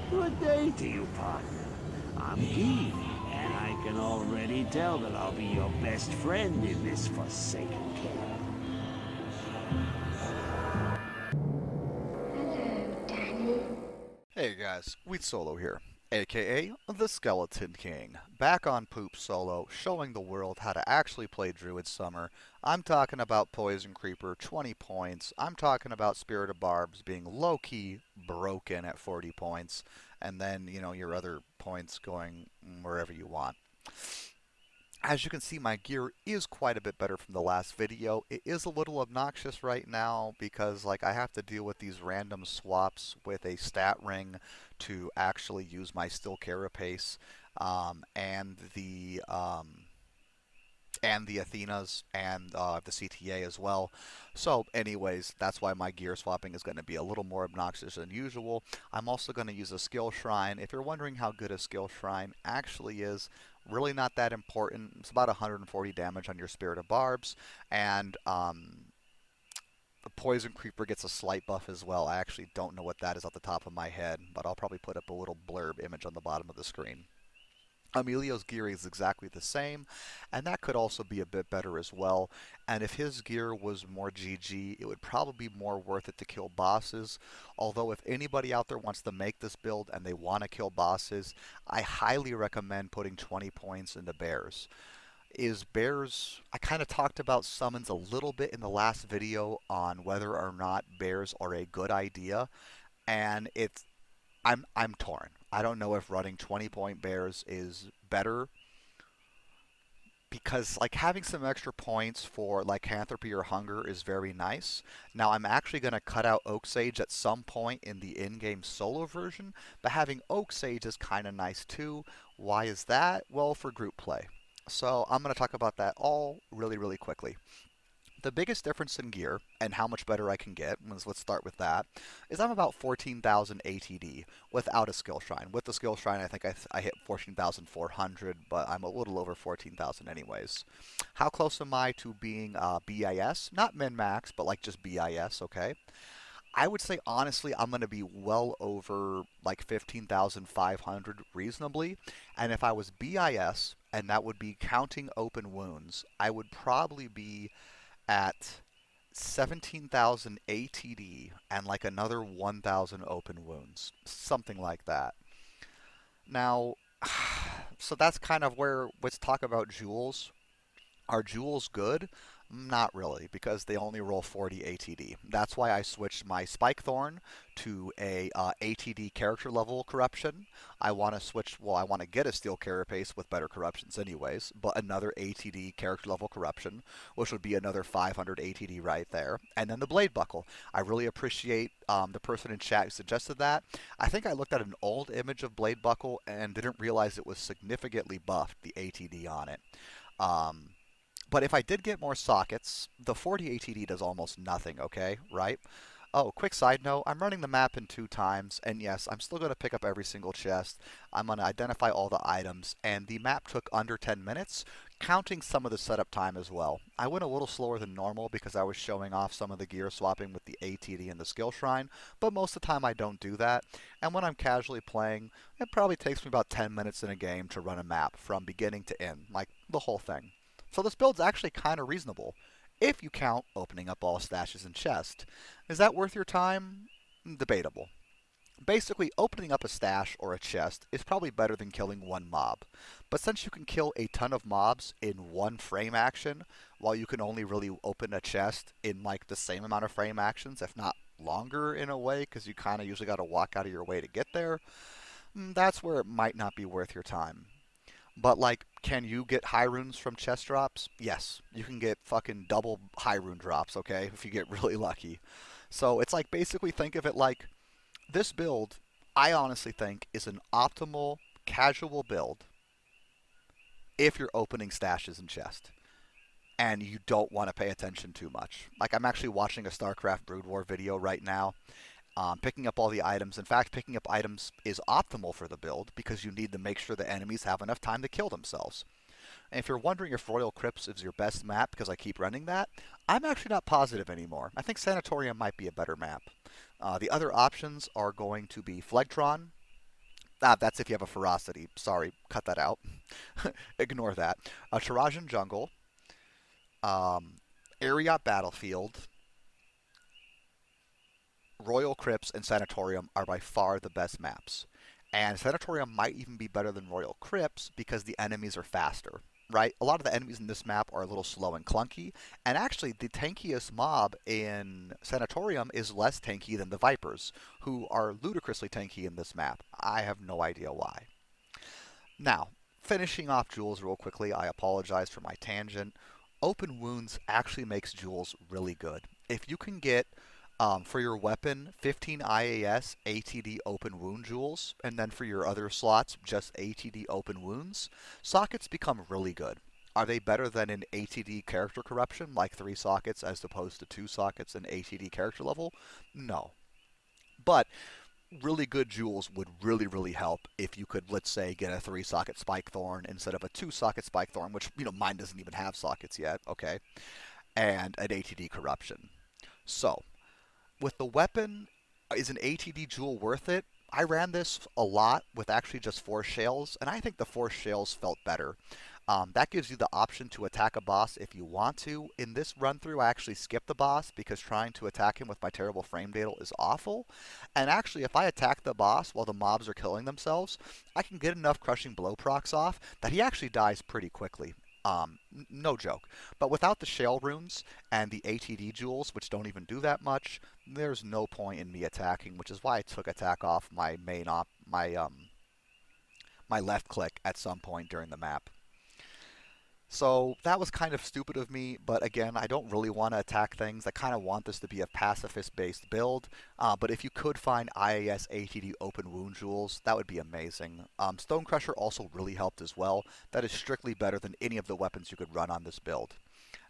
Good day to you, partner. I'm Guy, and I can already tell that I'll be your best friend in this forsaken camp. Hello, Danny. Hey guys, Wheat Solo here, aka the Skeleton King, back on Poop Solo, showing the world how to actually play Druid Summer. I'm talking about Poison Creeper, 20 points. I'm talking about Spirit of Barbs being low-key broken at 40 points, and then, your other points going wherever you want. As you can see, my gear is quite a bit better from the last video. It is a little obnoxious right now because I have to deal with these random swaps with a stat ring to actually use my Steel Carapace and the Athenas and the CTA as well. So anyways, that's why my gear swapping is going to be a little more obnoxious than usual. I'm also going to use a skill shrine. If you're wondering how good a skill shrine actually is, really not that important. It's about 140 damage on your Spirit of Barbs, and the Poison Creeper gets a slight buff as well. I actually don't know what that is off the top of my head, but I'll probably put up a little blurb image on the bottom of the screen. Emilio's gear is exactly the same, and that could also be a bit better as well. And if his gear was more GG, it would probably be more worth it to kill bosses. Although if anybody out there wants to make this build and they want to kill bosses, I highly recommend putting 20 points into bears. I kind of talked about summons a little bit in the last video on whether or not bears are a good idea, and I'm torn. I don't know if running 20-point bears is better because having some extra points for lycanthropy or hunger is very nice. Now I'm actually going to cut out Oak Sage at some point in the in-game solo version, but having Oak Sage is kind of nice too. Why is that? Well, for group play. So I'm going to talk about that all really quickly. The biggest difference in gear and how much better I can get, let's start with that, is I'm about 14,000 ATD without a skill shrine. With the skill shrine, I think I hit 14,400, but I'm a little over 14,000 anyways. How close am I to being BIS? Not min-max, but just BIS, okay? I would say, honestly, I'm going to be well over 15,500 reasonably. And if I was BIS, and that would be counting open wounds, I would probably be at 17,000 ATD and another 1,000 open wounds. Something like that. Now, so that's kind of where, let's talk about jewels. Are jewels good? Not really, because they only roll 40 ATD. That's why I switched my Spike Thorn to a ATD character level corruption. I want to get a Steel Carapace with better corruptions anyways, but another ATD character level corruption, which would be another 500 ATD right there. And then the Blade Buckle. I really appreciate the person in chat who suggested that. I think I looked at an old image of Blade Buckle and didn't realize it was significantly buffed, the ATD on it. But if I did get more sockets, the 40 ATD does almost nothing, okay? Right? Oh, quick side note, I'm running the map in 2 times, and yes, I'm still going to pick up every single chest. I'm going to identify all the items, and the map took under 10 minutes, counting some of the setup time as well. I went a little slower than normal because I was showing off some of the gear swapping with the ATD and the skill shrine, but most of the time I don't do that. And when I'm casually playing, it probably takes me about 10 minutes in a game to run a map from beginning to end, the whole thing. So this build's actually kind of reasonable, if you count opening up all stashes and chests. Is that worth your time? Debatable. Basically, opening up a stash or a chest is probably better than killing one mob. But since you can kill a ton of mobs in one frame action, while you can only really open a chest in the same amount of frame actions, if not longer in a way, because you kind of usually got to walk out of your way to get there, that's where it might not be worth your time. But can you get high runes from chest drops? Yes, you can get fucking double high rune drops, okay, if you get really lucky. So it's basically think of it this build, I honestly think, is an optimal casual build if you're opening stashes and chests and you don't want to pay attention too much. I'm actually watching a StarCraft Brood War video right now, picking up all the items. In fact, picking up items is optimal for the build because you need to make sure the enemies have enough time to kill themselves. And if you're wondering if Royal Crypts is your best map because I keep running that, I'm actually not positive anymore. I think Sanatorium might be a better map. The other options are going to be Phlegtron. That's if you have a ferocity. Sorry, cut that out. Ignore that. Tarajan Jungle, Ariat Battlefield, Royal Crypts, and Sanatorium are by far the best maps. And Sanatorium might even be better than Royal Crypts because the enemies are faster, right? A lot of the enemies in this map are a little slow and clunky, and actually the tankiest mob in Sanatorium is less tanky than the Vipers, who are ludicrously tanky in this map. I have no idea why. Now, finishing off Jewels real quickly, I apologize for my tangent. Open Wounds actually makes Jewels really good. If you can get for your weapon, 15 IAS ATD open wound jewels, and then for your other slots, just ATD open wounds, sockets become really good. Are they better than an ATD character corruption, like 3 sockets as opposed to 2 sockets in ATD character level? No. But really good jewels would really help if you could, let's say, get a 3-socket Spike Thorn instead of a 2-socket Spike Thorn, which, mine doesn't even have sockets yet, okay? And an ATD corruption. So, with the weapon, is an ATD jewel worth it? I ran this a lot with actually just Force Shales, and I think the Force Shales felt better. That gives you the option to attack a boss if you want to. In this run-through, I actually skipped the boss because trying to attack him with my terrible frame data is awful. And actually, if I attack the boss while the mobs are killing themselves, I can get enough Crushing Blow procs off that he actually dies pretty quickly. No joke. But without the Shale runes and the ATD jewels, which don't even do that much, there's no point in me attacking, which is why I took attack off my my left click at some point during the map. So that was kind of stupid of me, but again, I don't really want to attack things. I kind of want this to be a pacifist-based build, but if you could find IAS ATD open wound jewels, that would be amazing. Stone Crusher also really helped as well. That is strictly better than any of the weapons you could run on this build.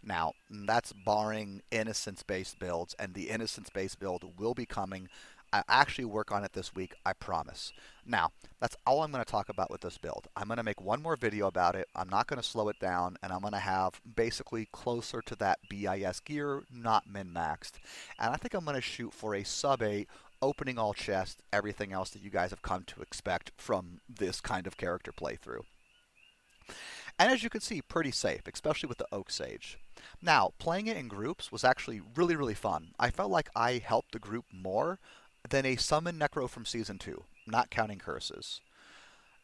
Now, that's barring Innocence-based builds, and the Innocence-based build will be coming. I actually work on it this week, I promise. Now, that's all I'm going to talk about with this build. I'm going to make one more video about it. I'm not going to slow it down, and I'm going to have basically closer to that BIS gear, not min-maxed. And I think I'm going to shoot for a sub-8, opening all chests, everything else that you guys have come to expect from this kind of character playthrough. And as you can see, pretty safe, especially with the Oak Sage. Now, playing it in groups was actually really fun. I felt like I helped the group more than a Summon Necro from Season 2, not counting curses.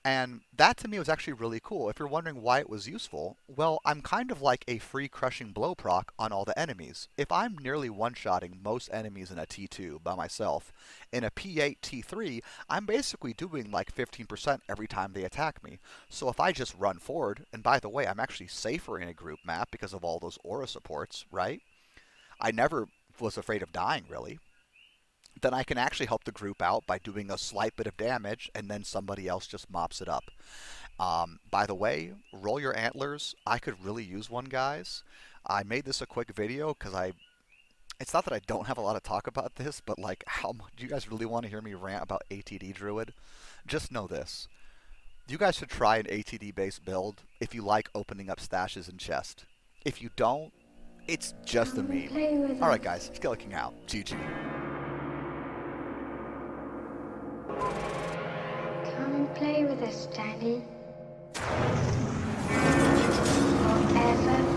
And that to me was actually really cool. If you're wondering why it was useful, well, I'm kind of like a free Crushing Blow proc on all the enemies. If I'm nearly one-shotting most enemies in a T2 by myself, in a P8 T3, I'm basically doing like 15% every time they attack me. So if I just run forward, and by the way, I'm actually safer in a group map because of all those aura supports, right? I never was afraid of dying, really. Then I can actually help the group out by doing a slight bit of damage, and then somebody else just mops it up. By the way, roll your antlers. I could really use one, guys. I made this a quick video because it's not that I don't have a lot to talk about this, but like, do you guys really want to hear me rant about ATD Druid? Just know this. You guys should try an ATD-based build if you like opening up stashes and chests. If you don't, it's just a meme. Alright guys, Skeleton King out. GG. Come play with us, Daddy. Forever.